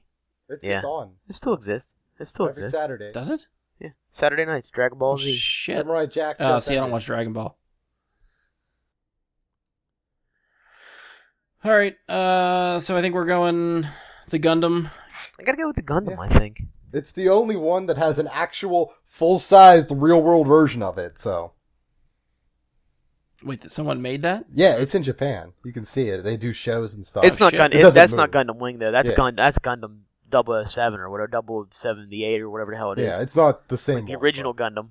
It's Yeah. on. It still exists. Every Saturday. Oh, Does it? Yeah. Saturday nights, Dragon Ball Oh, Z. shit. Samurai Jack. Oh, just see, I don't ended. watch Dragon Ball. All right, so I think we're going the Gundam. I gotta go with the Gundam, Yeah. I think. It's the only one that has an actual full-sized real-world version of it, so. Wait, someone made that? Yeah, it's in Japan. You can see it. They do shows and stuff. It's not shit. Gundam. It doesn't That's not move. Gundam Wing though. That's Yeah. That's Gundam 007 or whatever, 078 or whatever the hell it is. Yeah, it's not the same Like the one, original Gundam.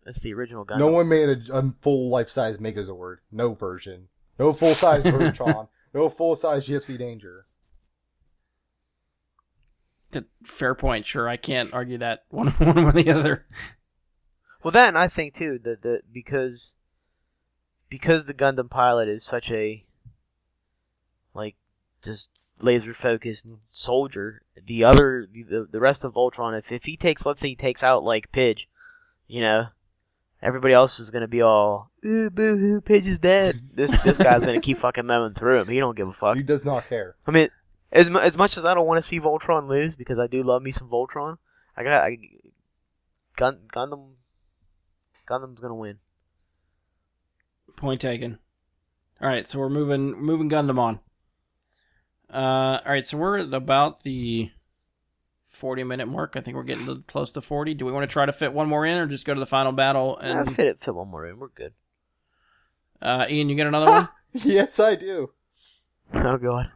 That's the original but Gundam. No one made a full life-size Megazord. No version. No full-size Voltron. No full-size Gypsy Danger. Fair point. Sure, I can't argue that one or the other. Well, that and I think too that because the Gundam pilot is such a like just laser-focused soldier. The rest of Voltron, if he takes, let's say he takes out, like, Pidge, you know, everybody else is going to be all, ooh, boo-hoo, Pidge is dead. This guy's going to keep fucking mowing through him. He don't give a fuck. He does not care. I mean, as much as I don't want to see Voltron lose, because I do love me some Voltron, Gundam's going to win. Point taken. All right, so we're moving Gundam on. All right, so we're at about the 40-minute mark. I think we're getting close to 40. Do we want to try to fit one more in, or just go to the final battle? And Let's fit one more in. We're good. Ian, you get another one? Yes, I do. Oh god.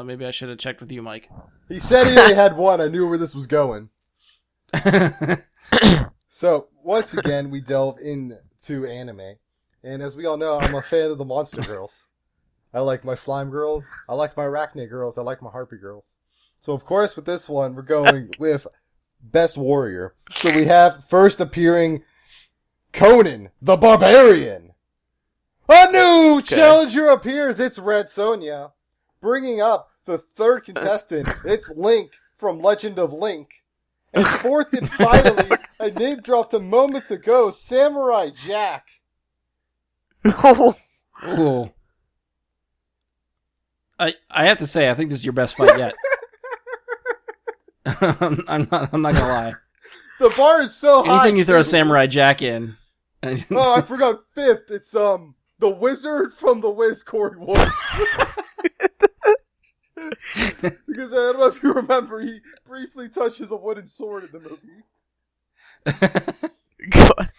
Maybe I should have checked with you, Mike. He said he only had one. I knew where this was going. So, once again, we delve into anime. And as we all know, I'm a fan of the monster girls. I like my slime girls. I like my arachnid girls. I like my harpy girls. So, of course, with this one, we're going with Best Warrior. So we have first appearing Conan the Barbarian. A new challenger appears. It's Red Sonja. Bringing up the third contestant, it's Link from Legend of Link. And fourth and finally, a name dropped moments ago, Samurai Jack. Ooh. I have to say, I think this is your best fight yet. I'm not gonna lie. The bar is so high. Anything you throw a Samurai Jack in. Oh, I forgot fifth. It's the wizard from the Wiz, Corey Woods. Because I don't know if you remember, he briefly touches a wooden sword in the movie. God.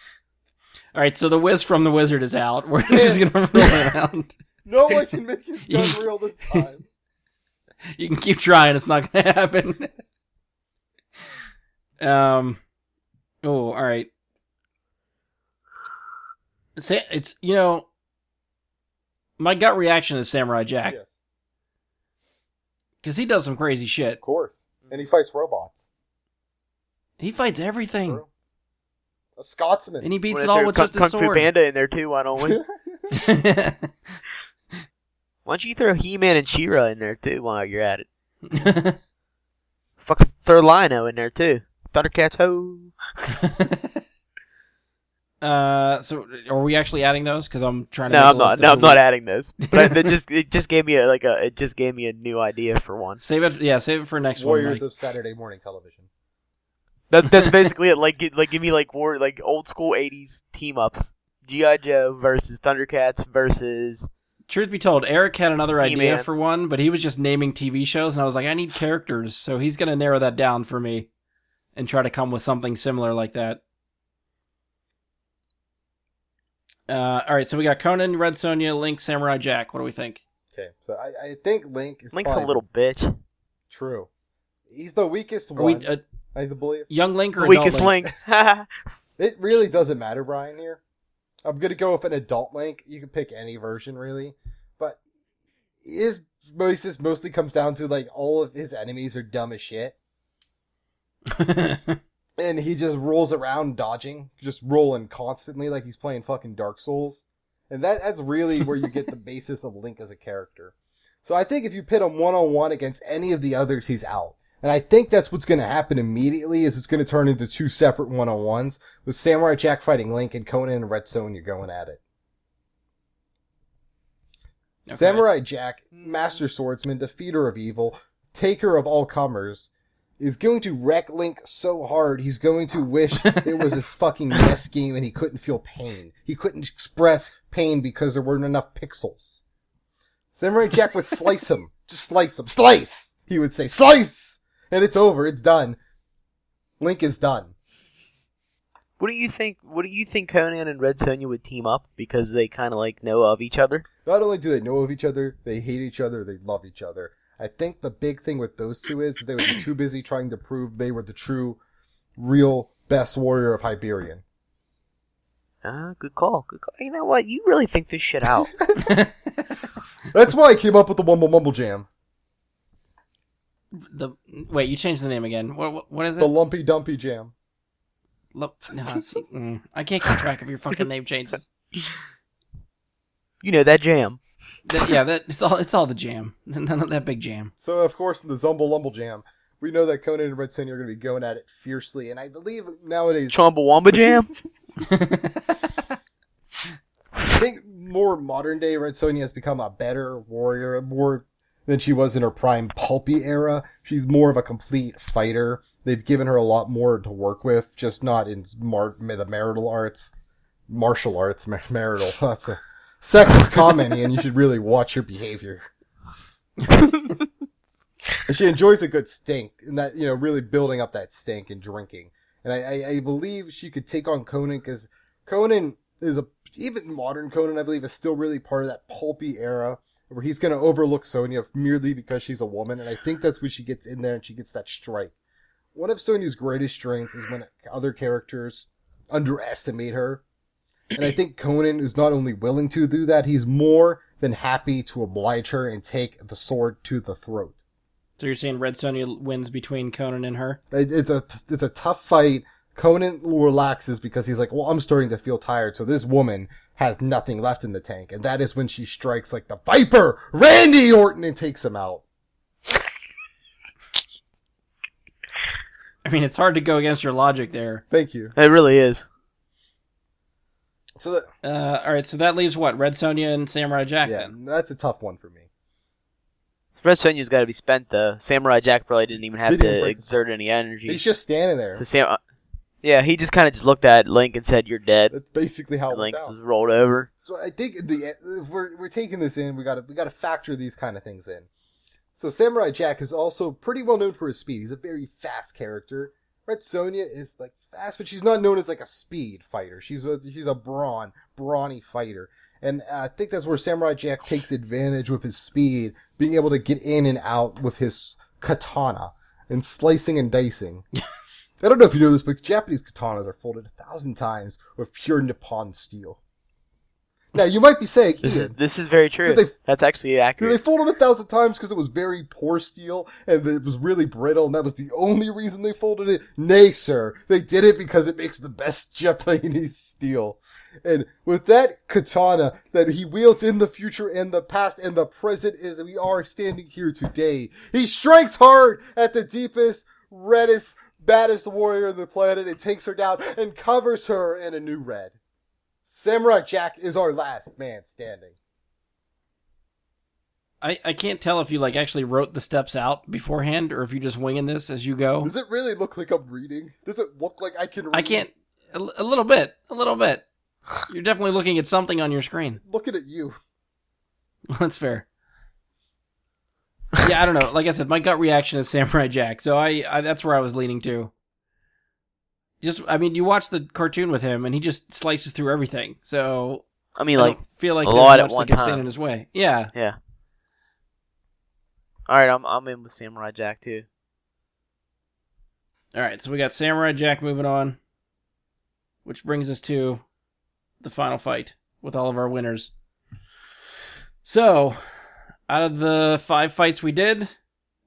All right, so the Wiz from the Wizard is out. We're just gonna roll around. No one can make his gun real this time. You can keep trying; it's not gonna happen. Oh, all right. It's my gut reaction is Samurai Jack. Yes, because he does some crazy shit. of course. And he fights robots. He fights everything. True. A Scotsman. And he beats it all with just a Kung Fu sword. Panda in there too, why don't we? Why don't you throw He-Man and She-Ra in there too while you're at it? Fucking throw Lion-O in there too. Thundercats ho! So are we actually adding those? Because I'm trying to. No, I'm not. No, I'm not adding those. But it just gave me a new idea for one. Save it for next Warriors one. of Saturday morning television. That's basically it. Like give me old school '80s team ups. G.I. Joe versus Thundercats versus. Truth be told, Eric had another idea He-Man. for one, but he was just naming TV shows, and I was like, I need characters, so he's gonna narrow that down for me, and try to come with something similar like that. All right, so we got Conan, Red Sonja, Link, Samurai Jack. What do we think? Okay, so I think Link is Link's a fine. little bitch. True. He's the weakest one, I believe. Young Link or Weakest adult Link? Link. It really doesn't matter, Brian, here. I'm going to go with an adult Link. You can pick any version, really. But his voices mostly comes down to, all of his enemies are dumb as shit. And he just rolls around dodging, just rolling constantly like he's playing fucking Dark Souls. And that's really where you get the basis of Link as a character. So I think if you pit him one-on-one against any of the others, he's out. And I think that's what's going to happen immediately, is it's going to turn into two separate one-on-ones, with Samurai Jack fighting Link and Conan and Red Sonja going at it. Okay. Samurai Jack, master swordsman, defeater of evil, taker of all comers, is going to wreck Link so hard, he's going to wish it was his fucking NES game and he couldn't feel pain. He couldn't express pain because there weren't enough pixels. Samurai Jack would slice him. Just slice him. Slice! He would say, slice! And it's over. It's done. Link is done. What do you think Conan and Red Sonja would team up because they kind of know of each other? Not only do they know of each other, they hate each other, they love each other. I think the big thing with those two is they would be too busy trying to prove they were the true, real best warrior of Hyperion. Good call. Good call. You know what? You really think this shit out. That's why I came up with the Wumble Mumble Jam. Wait, you changed the name again. What is it? The Lumpy Dumpy Jam. I can't keep track of your fucking name changes. You know that jam. It's all the jam. None of that big jam. So, of course, in the Zumble Lumble Jam, we know that Conan and Red Sonja are going to be going at it fiercely, and I believe nowadays... Chumbawamba Jam? I think more modern day Red Sonja has become a better warrior, more than she was in her prime pulpy era. She's more of a complete fighter. They've given her a lot more to work with, just not in the marital arts. Martial arts, marital. That's a sexist comment, and you should really watch your behavior. She enjoys a good stink, and that, really building up that stink and drinking. And I believe she could take on Conan, because Conan is even modern Conan, I believe, is still really part of that pulpy era where he's going to overlook Sonja merely because she's a woman. And I think that's when she gets in there and she gets that strike. One of Sonja's greatest strengths is when other characters underestimate her. And I think Conan is not only willing to do that, he's more than happy to oblige her and take the sword to the throat. So you're saying Red Sonja wins between Conan and her? It's a tough fight. Conan relaxes because he's like, well, I'm starting to feel tired, so this woman has nothing left in the tank. And that is when she strikes like the Viper, Randy Orton, and takes him out. I mean, it's hard to go against your logic there. Thank you. It really is. So all right, so that leaves what? Red Sonja and Samurai Jack then? That's a tough one for me. Red Sonja's got to be spent, though. Samurai Jack probably didn't even have to exert any energy. He's just standing there. So yeah, he just kind of just looked at Link and said, "You're dead." That's basically how it Link went just down. rolled over. So I think if we're taking this in, we gotta factor these kind of things in. So Samurai Jack is also pretty well known for his speed. He's a very fast character. Red Sonja is like fast, but she's not known as like a speed fighter. She's a brawny fighter. And I think that's where Samurai Jack takes advantage with his speed, being able to get in and out with his katana and slicing and dicing. I don't know if you know this, but Japanese katanas are folded 1,000 times with pure Nippon steel. Now, you might be saying, Ian, this is very true. That's actually accurate. did they fold them 1,000 times because it was very poor steel and it was really brittle and that was the only reason they folded it? Nay, sir. They did it because it makes the best Japanese steel. And with that katana that he wields in the future and the past and the present as we are standing here today, he strikes hard at the deepest, reddest, baddest warrior on the planet and takes her down and covers her in a new red. Samurai Jack is our last man standing. I can't tell if you actually wrote the steps out beforehand or if you're just winging this as you go. Does it really look like I'm reading? Does it look like I can read? I can't. A little bit. You're definitely looking at something on your screen. Looking at you. That's fair. Yeah, I don't know. Like I said, my gut reaction is Samurai Jack, so I that's where I was leaning to. You watch the cartoon with him, and he just slices through everything. So I mean, I don't feel like a there's lot much at one that can time. stand in his way. Yeah. Yeah. All right, I'm in with Samurai Jack too. All right, so we got Samurai Jack moving on, which brings us to the final fight with all of our winners. So, out of the 5 fights we did,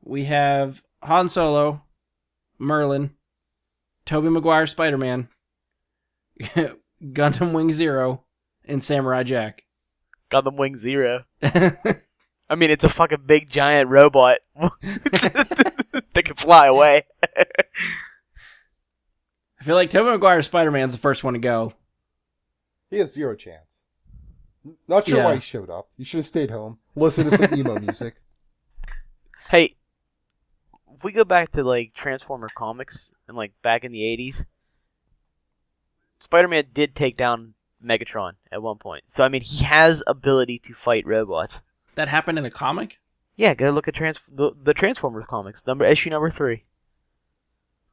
we have Han Solo, Merlin, Tobey Maguire Spider-Man, Gundam Wing Zero, and Samurai Jack. Gundam Wing Zero. I mean, it's a fucking big giant robot that can fly away. I feel like Tobey Maguire Spider-Man's the first one to go. He has 0 chance. Not sure why he showed up. You should have stayed home. Listen to some emo music. Hey, if we go back to Transformer comics and back in the 80s, Spider-Man did take down Megatron at one point. So I mean, he has ability to fight robots. That happened in a comic? Yeah, go look at the Transformers comics, issue number 3.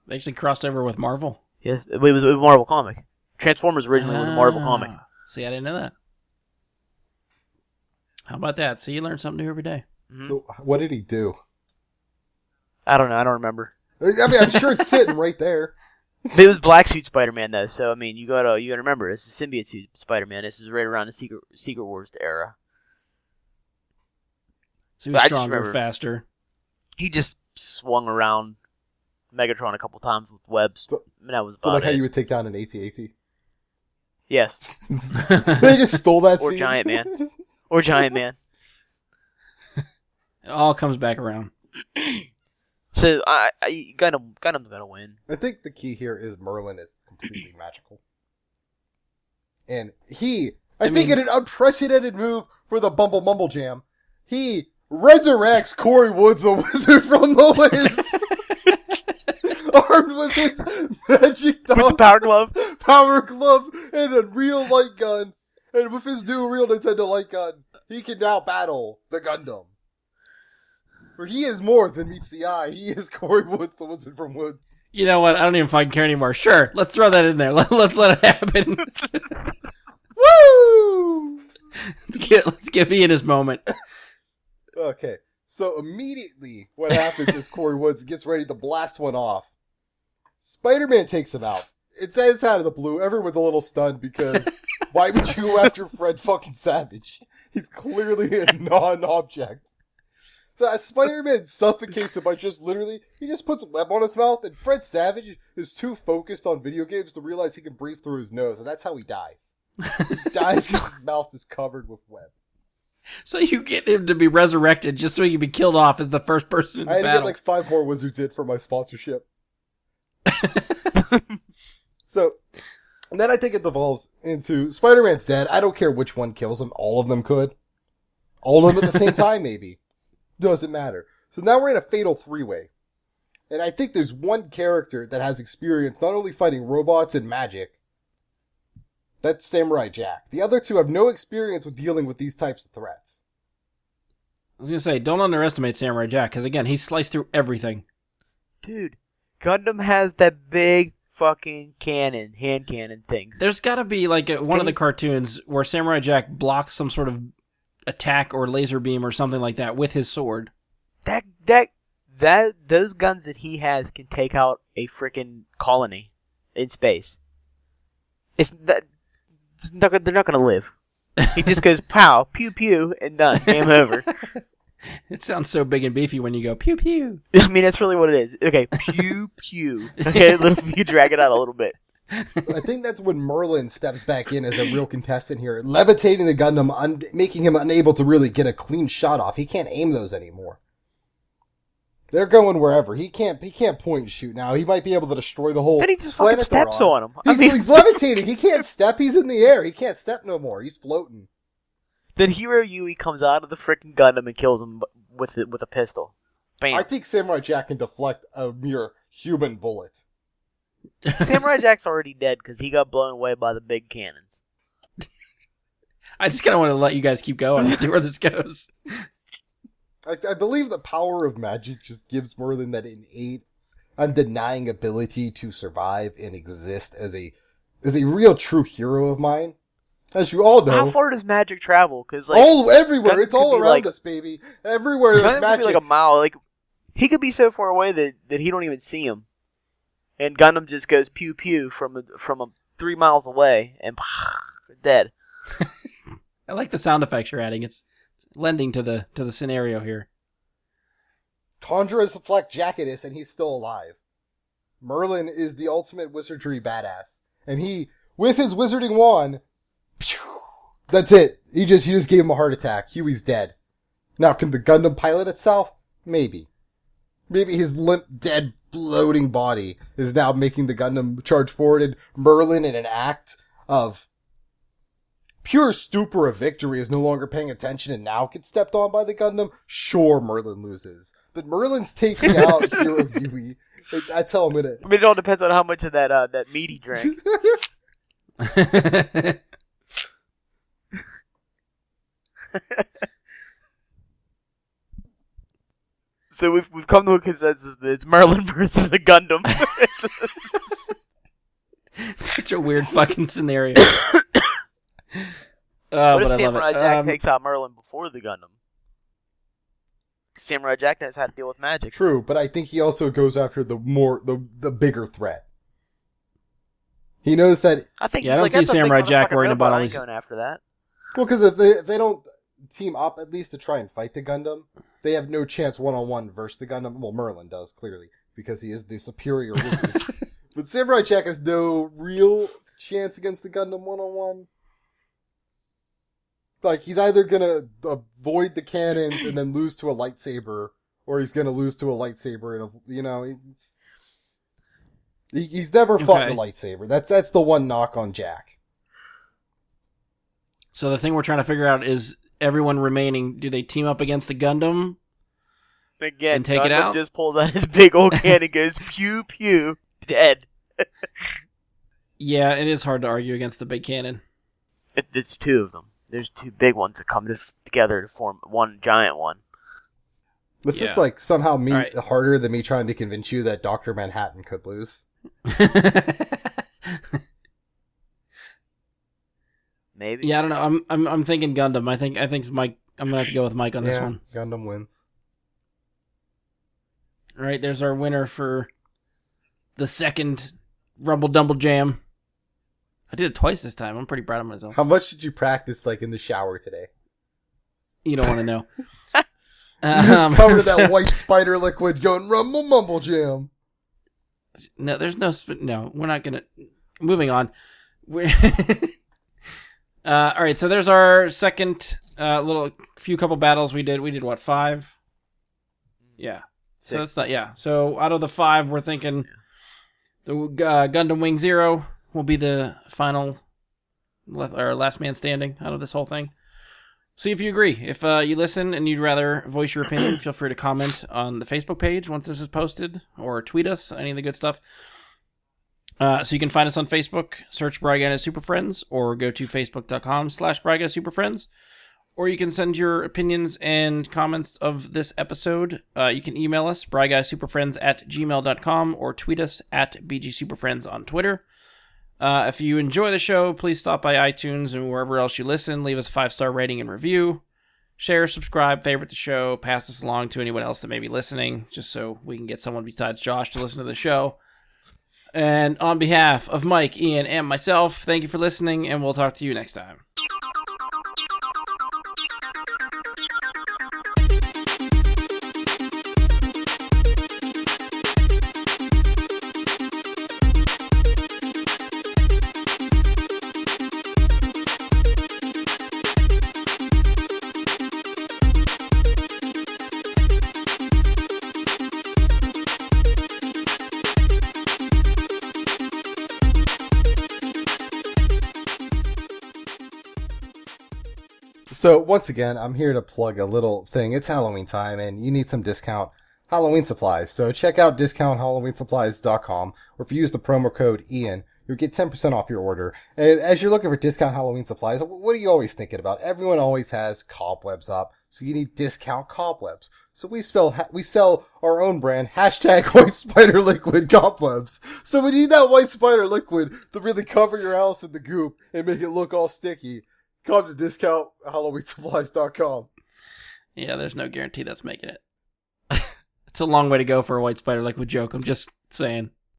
They actually crossed over with Marvel? Yes, it was a Marvel comic. Transformers originally was a Marvel comic. See, I didn't know that. How about that? See, you learn something new every day. Mm-hmm. So, what did he do? I don't know. I don't remember. I mean, I'm sure it's sitting right there. It was Black Suit Spider-Man though, so I mean, you gotta remember, this is Symbiote Suit Spider-Man. This is right around the Secret Wars era. So he was stronger, faster. He just swung around Megatron a couple times with webs. And that was about how you would take down an AT-AT? Yes. They just stole that Or scene. Giant Man. Or Giant Man. It all comes back around. So Gundam's gonna win. I think the key here is Merlin is completely magical. And I think in an unprecedented move for the Bumble Mumble Jam, he resurrects Corey Woods, the wizard from the Wiz, armed with his magic dog, With the power glove, and a real light gun. And with his new real Nintendo light gun, he can now battle the Gundam. For he is more than meets the eye. He is Corey Woods, the wizard from Woods. You know what? I don't even fucking care anymore. Sure, let's throw that in there. Let's let it happen. Woo! Let's give Ian his moment. Okay, so immediately what happens is Corey Woods gets ready to blast one off. Spider-Man takes him out. It's out of the blue. Everyone's a little stunned because why would you go after Fred fucking Savage? He's clearly a non-object. So as Spider-Man suffocates him by he just puts web on his mouth, and Fred Savage is too focused on video games to realize he can breathe through his nose, and that's how he dies. He dies because his mouth is covered with web. So you get him to be resurrected just so he can be killed off as the first person in the battle. I had to get like 5 more wizards in for my sponsorship. So, and then I think it devolves into Spider-Man's dead. I don't care which one kills him. All of them could. All of them at the same time, maybe. Doesn't matter. So now we're in a fatal 3-way. And I think there's one character that has experience not only fighting robots and magic. That's Samurai Jack. The other two have no experience with dealing with these types of threats. I was going to say, don't underestimate Samurai Jack, because again, he sliced through everything. Dude, Gundam has that big fucking hand cannon things. There's got to be like one of the cartoons where Samurai Jack blocks some sort of attack or laser beam or something like that with his sword. Those guns that he has can take out a freaking colony in space. They're not gonna live. He just goes pow, pew pew, and done. Game over. It sounds so big and beefy when you go pew pew. I mean, that's really what it is. Okay, pew pew. Okay, you drag it out a little bit. I think that's when Merlin steps back in as a real contestant here, levitating the Gundam, making him unable to really get a clean shot off. He can't aim those anymore. They're going wherever. He can't point and shoot now. He might be able to destroy the whole planet. Then he just fucking steps on him. He's levitating. He can't step. He's in the air. He can't step no more. He's floating. Then Hiro Yui comes out of the freaking Gundam and kills him with a pistol. Bam. I think Samurai Jack can deflect a mere human bullet. Samurai Jack's already dead because he got blown away by the big cannons. I just kind of want to let you guys keep going and see where this goes. I believe the power of magic just gives Merlin that innate, undenying ability to survive and exist as a real true hero of mine. As you all know. How far does magic travel? Because everywhere. It's all around us, baby. Everywhere there's magic. Could be like a mile. Like he could be so far away that he don't even see him, and Gundam just goes pew pew from 3 miles away and dead. I like the sound effects you're adding. It's lending to the scenario here. Conjurer's Fleck Jacketus, and he's still alive. Merlin is the ultimate wizardry badass, and he, with his wizarding wand, that's it. He just gave him a heart attack. Huey's dead. Now, can the Gundam pilot itself? Maybe. Maybe his limp, dead, bloating body is now making the Gundam charge forward, and Merlin, in an act of pure stupor of victory, is no longer paying attention and now gets stepped on by the Gundam. Sure, Merlin loses. But Merlin's taking out Hiro Yui. That's how I'm gonna... I mean, it all depends on how much of that meat he drank. So we've come to a consensus that it's Merlin versus a Gundam. Such a weird fucking scenario. What if Samurai Jack takes out Merlin before the Gundam? Samurai Jack knows how to deal with magic. True, but I think he also goes after the bigger threat. He knows that. I think I don't see Samurai Jack worrying about all these. Going after that. Well, because if they don't team up at least to try and fight the Gundam, they have no chance one-on-one versus the Gundam. Well, Merlin does, clearly, because he is the superior wizard. But Samurai Jack has no real chance against the Gundam one-on-one. Like, he's either gonna avoid the cannons and then lose to a lightsaber, or he's gonna lose to a lightsaber and, he's never fought the lightsaber. That's the one knock on Jack. So the thing we're trying to figure out is everyone remaining, do they team up against the Gundam? Again, and take Gundam it out? just pulls out his big old cannon and goes, pew, pew, dead. Yeah, it is hard to argue against the big cannon. It's two of them. There's two big ones that come together to form one giant one. This is somehow harder than me trying to convince you that Dr. Manhattan could lose. Maybe. Yeah, I don't know. I'm thinking Gundam. I think Mike. I'm gonna have to go with Mike on this one. Gundam wins. All right, there's our winner for the second Rumble Dumble Jam. I did it twice this time. I'm pretty proud of myself. How much did you practice, in the shower today? You don't want to know. You just covered that white spider liquid going Rumble Mumble Jam. No, there's no... No, we're not going to... Moving on. All right, so there's our second few couple battles we did. We did, what, 5? Yeah. 6. So that's not... Yeah. So out of the 5, we're thinking the Gundam Wing Zero will be the final or last man standing out of this whole thing. See if you agree. If you listen and you'd rather voice your opinion, feel free to comment on the Facebook page once this is posted, or tweet us, any of the good stuff. So you can find us on Facebook, search Bry Guy Super Friends, or go to facebook.com/Bry Guy Super Friends, or you can send your opinions and comments of this episode. You can email us, bryguysuperfriends@gmail.com, or tweet us at BGSuperFriends on Twitter. If you enjoy the show, please stop by iTunes and wherever else you listen. Leave us a 5-star rating and review. Share, subscribe, favorite the show. Pass this along to anyone else that may be listening, just so we can get someone besides Josh to listen to the show. And on behalf of Mike, Ian, and myself, thank you for listening, and we'll talk to you next time. So, once again, I'm here to plug a little thing. It's Halloween time, and you need some discount Halloween supplies. So, check out discounthalloweensupplies.com, or if you use the promo code Ian, you'll get 10% off your order. And as you're looking for discount Halloween supplies, what are you always thinking about? Everyone always has cobwebs up, so you need discount cobwebs. So we sell our own brand, #White Spider Liquid Cobwebs. So we need that white spider liquid to really cover your house in the goop and make it look all sticky. Come to discounthalloweensupplies.com. Yeah, there's no guarantee that's making it. It's a long way to go for a White Spider Liquid joke, I'm just saying.